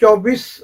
24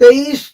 23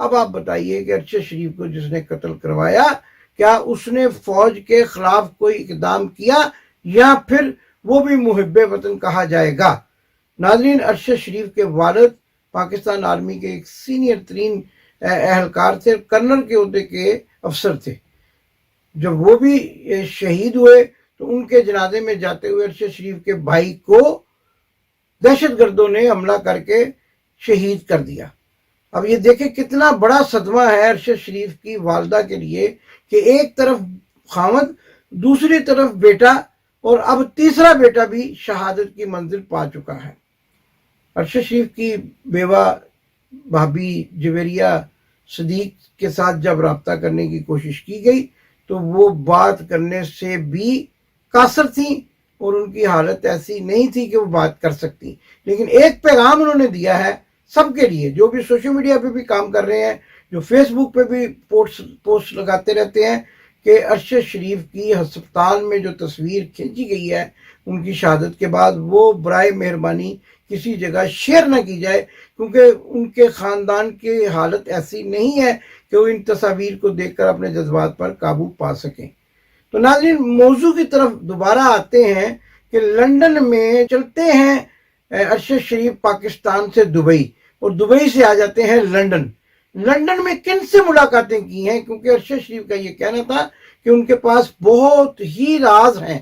اب آپ بتائیے کہ ارشد شریف کو جس نے قتل کروایا کیا اس نے فوج کے خلاف کوئی اقدام کیا یا پھر وہ بھی محب وطن کہا جائے گا؟ ناظرین، ارشد شریف کے والد پاکستان آرمی کے ایک سینئر ترین اہلکار تھے، کرنل کے عہدے کے افسر تھے۔ جب وہ بھی شہید ہوئے تو ان کے جنازے میں جاتے ہوئے ارشد شریف کے بھائی کو دہشت گردوں نے حملہ کر کے شہید کر دیا۔ اب یہ دیکھیں کتنا بڑا صدمہ ہے ارشد شریف کی والدہ کے لیے کہ ایک طرف خاوند، دوسری طرف بیٹا، اور اب تیسرا بیٹا بھی شہادت کی منزل پا چکا ہے۔ ارشد شریف کی بیوہ بھابی جویریہ صدیق کے ساتھ جب رابطہ کرنے کی کوشش کی گئی تو وہ بات کرنے سے بھی قاصر تھیں اور ان کی حالت ایسی نہیں تھی کہ وہ بات کر سکتی، لیکن ایک پیغام انہوں نے دیا ہے سب کے لیے، جو بھی سوشل میڈیا پہ بھی کام کر رہے ہیں، جو فیس بک پہ بھی پوسٹ لگاتے رہتے ہیں، کہ ارشد شریف کی ہسپتال میں جو تصویر کھینچی گئی ہے ان کی شہادت کے بعد، وہ برائے مہربانی کسی جگہ شیئر نہ کی جائے، کیونکہ ان کے خاندان کی حالت ایسی نہیں ہے کہ وہ ان تصاویر کو دیکھ کر اپنے جذبات پر قابو پا سکیں۔ تو ناظرین، موضوع کی طرف دوبارہ آتے ہیں کہ لندن میں چلتے ہیں ارشد شریف پاکستان سے دبئی، اور دبئی سے آ جاتے ہیں لندن۔ لندن میں کن سے ملاقاتیں کی ہیں؟ کیونکہ ارشد شریف کا یہ کہنا تھا کہ ان کے پاس بہت ہی راز ہیں،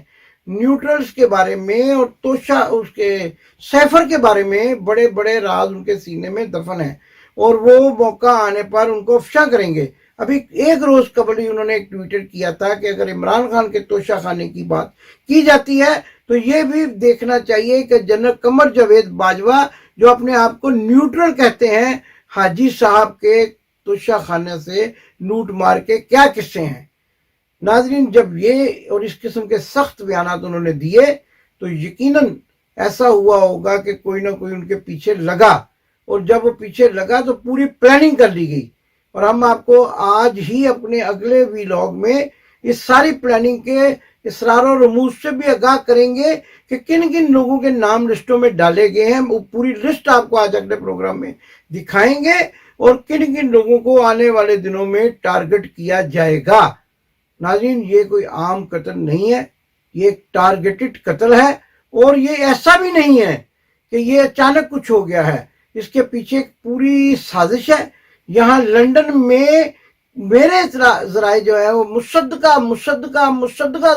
نیوٹرلز کے بارے میں اور توشہ اس کے سیفر کے بارے میں بڑے بڑے راز ان کے سینے میں دفن ہیں، اور وہ موقع آنے پر ان کو افشا کریں گے۔ ابھی ایک روز قبل ہی انہوں نے ایک ٹویٹر کیا تھا کہ اگر عمران خان کے توشہ خانے کی بات کی جاتی ہے تو یہ بھی دیکھنا چاہیے کہ جنرل قمر جاوید باجوہ جو اپنے آپ کو نیوٹرل کہتے ہیں، حاجی صاحب کے توشہ خانے سے لوٹ مار کے کیا قصے ہیں۔ ناظرین، جب یہ اور اس قسم کے سخت بیانات انہوں نے دیے تو یقیناً ایسا ہوا ہوگا کہ کوئی نہ کوئی ان کے پیچھے لگا، اور جب وہ پیچھے لگا تو پوری پلاننگ کر لی گئی، اور ہم آپ کو آج ہی اپنے اگلے ویلاگ میں اس ساری پلاننگ کے اسرار و رموز سے بھی آگاہ کریں گے کہ کن کن لوگوں کے نام لسٹوں میں ڈالے گئے ہیں۔ وہ پوری لسٹ آپ کو آج اگلے پروگرام میں دکھائیں گے، اور کن کن لوگوں کو آنے والے دنوں میں ٹارگٹ کیا جائے گا۔ ناظرین، یہ کوئی عام قتل نہیں ہے، یہ ایک ٹارگٹڈ قتل ہے، اور یہ ایسا بھی نہیں ہے کہ یہ اچانک کچھ ہو گیا ہے، اس کے پیچھے ایک پوری سازش ہے۔ یہاں لندن میں میرے ذرائع جو ہے وہ مصدقہ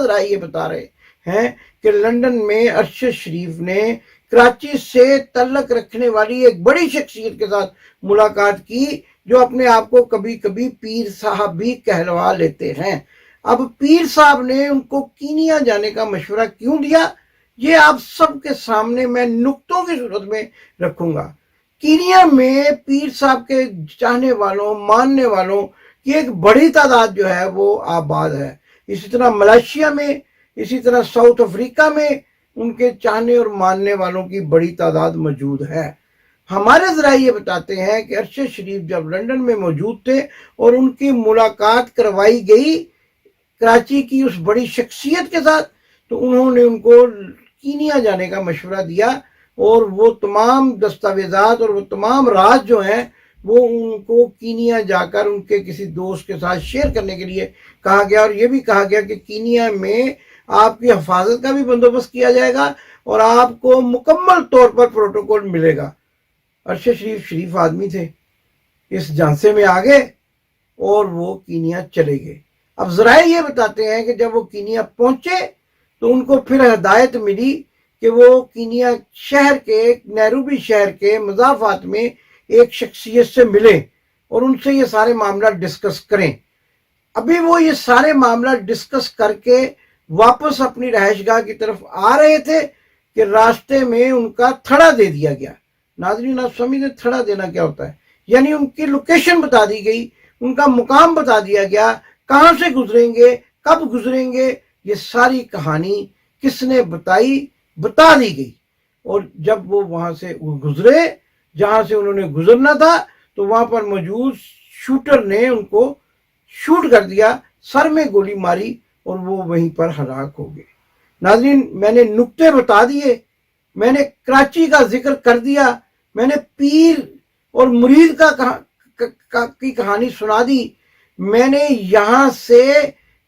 ذرائع یہ بتا رہے ہیں کہ لندن میں ارشد شریف نے کراچی سے تعلق رکھنے والی ایک بڑی شخصیت کے ساتھ ملاقات کی، جو اپنے آپ کو کبھی کبھی پیر صاحب بھی کہلوا لیتے ہیں۔ اب پیر صاحب نے ان کو کینیا جانے کا مشورہ کیوں دیا، یہ آپ سب کے سامنے میں نقطوں کی صورت میں رکھوں گا۔ کینیا میں پیر صاحب کے چاہنے والوں، ماننے والوں کی ایک بڑی تعداد جو ہے وہ آباد ہے۔ اسی طرح ملائیشیا میں، اسی طرح ساؤتھ افریقہ میں ان کے چاہنے اور ماننے والوں کی بڑی تعداد موجود ہے۔ ہمارے ذرائع یہ بتاتے ہیں کہ ارشد شریف جب لندن میں موجود تھے اور ان کی ملاقات کروائی گئی کراچی کی اس بڑی شخصیت کے ساتھ، تو انہوں نے ان کو کینیا جانے کا مشورہ دیا، اور وہ تمام دستاویزات اور وہ تمام راز جو ہیں وہ ان کو کینیا جا کر ان کے کسی دوست کے ساتھ شیئر کرنے کے لیے کہا گیا، اور یہ بھی کہا گیا کہ کینیا میں آپ کی حفاظت کا بھی بندوبست کیا جائے گا اور آپ کو مکمل طور پر پروٹوکول ملے گا۔ ارشد شریف آدمی تھے، اس جانسے میں آگے اور وہ کینیا چلے گئے۔ اب ذرائع یہ بتاتے ہیں کہ جب وہ کینیا پہنچے تو ان کو پھر ہدایت ملی کہ وہ کینیا شہر کے، نیروبی شہر کے مضافات میں ایک شخصیت سے ملیں اور ان سے یہ سارے معاملات ڈسکس کریں۔ ابھی وہ یہ سارے معاملات ڈسکس کر کے واپس اپنی رہائش گاہ کی طرف آ رہے تھے کہ راستے میں ان کا تھڑا دے دیا گیا۔ ناظرین، آپ سمجھتے تھڑا دینا کیا ہوتا ہے؟ یعنی ان کی لوکیشن بتا دی گئی، ان کا مقام بتا دیا گیا، کہاں سے گزریں گے، کب گزریں گے، یہ ساری کہانی کس نے بتا دی گئی۔ اور جب وہ وہاں سے گزرے جہاں سے انہوں نے گزرنا تھا، تو وہاں پر موجود شوٹر نے ان کو شوٹ کر دیا، سر میں گولی ماری اور وہ وہیں پر ہلاک ہو گئے۔ ناظرین، میں نے نقطے بتا دیے، میں نے کراچی کا ذکر کر دیا، میں نے پیر اور مرید کا کی کہانی سنا دی. میں نے یہاں سے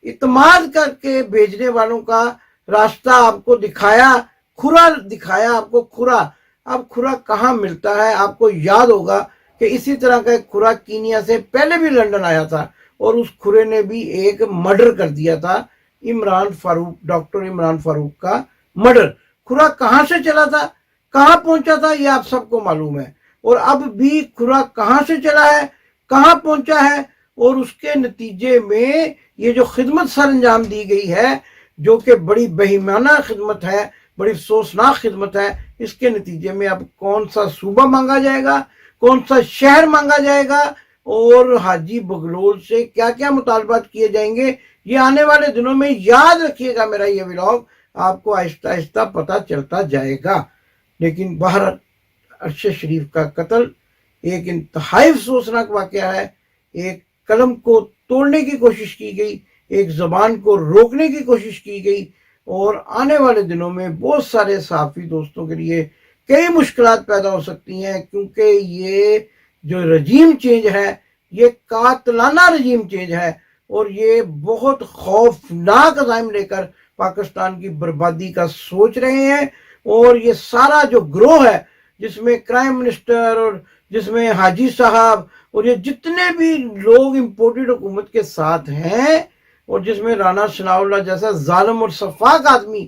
اعتماد کر کے بھیجنے والوں کا راستہ آپ کو دکھایا, کھرا دکھایا آپ کو. کھرا, اب کھرا کہاں ملتا ہے؟ آپ کو یاد ہوگا کہ اسی طرح کا ایک کھرا کینیا سے پہلے بھی لندن آیا تھا, اور اس کھرے نے بھی ایک مرڈر کر دیا تھا, عمران فاروق, ڈاکٹر عمران فاروق کا مرڈر. کھرا کہاں سے چلا تھا, کہاں پہنچا تھا, یہ آپ سب کو معلوم ہے. اور اب بھی کھرا کہاں سے چلا ہے, کہاں پہنچا ہے, اور اس کے نتیجے میں یہ جو خدمت سر انجام دی گئی ہے, جو کہ بڑی بہیمانہ خدمت ہے, بڑی افسوسناک خدمت ہے, اس کے نتیجے میں اب کون سا صوبہ مانگا جائے گا, کون سا شہر مانگا جائے گا, اور حاجی بغلول سے کیا کیا مطالبات کیے جائیں گے, یہ آنے والے دنوں میں یاد رکھیے گا. میرا یہ ولاگ آپ کو آہستہ آہستہ پتہ چلتا جائے گا. لیکن بہرحال ارشد شریف کا قتل ایک انتہائی افسوسناک واقعہ ہے. ایک قلم کو توڑنے کی کوشش کی گئی, ایک زبان کو روکنے کی کوشش کی گئی, اور آنے والے دنوں میں بہت سارے صحافی دوستوں کے لیے کئی مشکلات پیدا ہو سکتی ہیں, کیونکہ یہ جو رجیم چینج ہے یہ قاتلانہ رجیم چینج ہے, اور یہ بہت خوفناک عزائم لے کر پاکستان کی بربادی کا سوچ رہے ہیں. اور یہ سارا جو گروہ ہے جس میں کرائم منسٹر اور جس میں حاجی صاحب اور یہ جتنے بھی لوگ امپورٹڈ حکومت کے ساتھ ہیں, اور جس میں رانا ثناء اللہ جیسا ظالم اور سفاک آدمی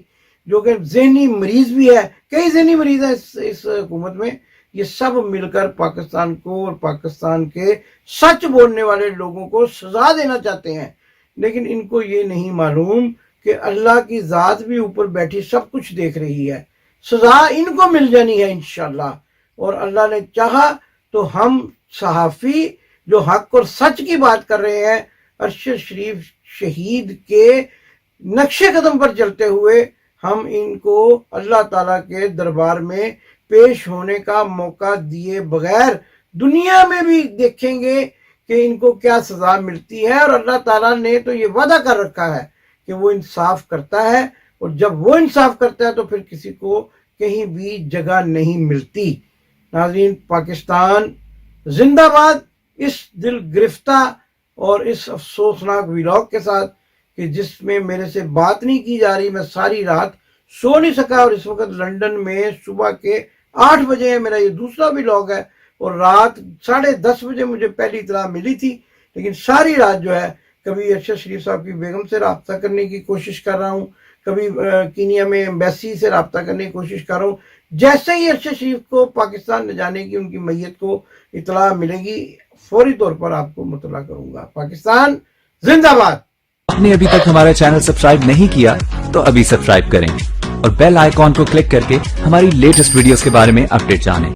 جو کہ ذہنی مریض بھی ہے, کئی ذہنی مریض ہیں اس حکومت میں, یہ سب مل کر پاکستان کو اور پاکستان کے سچ بولنے والے لوگوں کو سزا دینا چاہتے ہیں. لیکن ان کو یہ نہیں معلوم کہ اللہ کی ذات بھی اوپر بیٹھی سب کچھ دیکھ رہی ہے. سزا ان کو مل جانی ہے انشاءاللہ, اور اللہ نے چاہا تو ہم صحافی جو حق اور سچ کی بات کر رہے ہیں, ارشد شریف شہید کے نقش قدم پر چلتے ہوئے ہم ان کو اللہ تعالیٰ کے دربار میں پیش ہونے کا موقع دیے بغیر دنیا میں بھی دیکھیں گے کہ ان کو کیا سزا ملتی ہے. اور اللہ تعالیٰ نے تو یہ وعدہ کر رکھا ہے کہ وہ انصاف کرتا ہے, اور جب وہ انصاف کرتا ہے تو پھر کسی کو کہیں بھی جگہ نہیں ملتی. ناظرین, پاکستان زندہ باد. اس دل گرفتہ اور اس افسوسناک ولاگ کے ساتھ کہ جس میں میرے سے بات نہیں کی جا رہی, میں ساری رات سو نہیں سکا, اور اس وقت لندن میں صبح کے 8 بجے ہے. میرا یہ دوسرا ولاگ ہے, اور رات 10:30 بجے مجھے پہلی اطلاع ملی تھی. لیکن ساری رات جو ہے کبھی ارشد شریف صاحب کی بیگم سے رابطہ کرنے کی کوشش کر رہا ہوں, کبھی کینیا میں ایمبیسی سے رابطہ کرنے کی کوشش کر رہا ہوں. جیسے ہی ارشد شریف کو پاکستان لے جانے کی ان کی میت کو اطلاع ملے گی, فوری طور پر آپ کو مطلع کروں گا. پاکستان زندہ باد. آپ نے ابھی تک ہمارا چینل سبسکرائب نہیں کیا تو ابھی سبسکرائب کریں, اور بیل آئیکن کو کلک کر کے ہماری لیٹسٹ ویڈیوز کے بارے میں اپڈیٹ جانیں.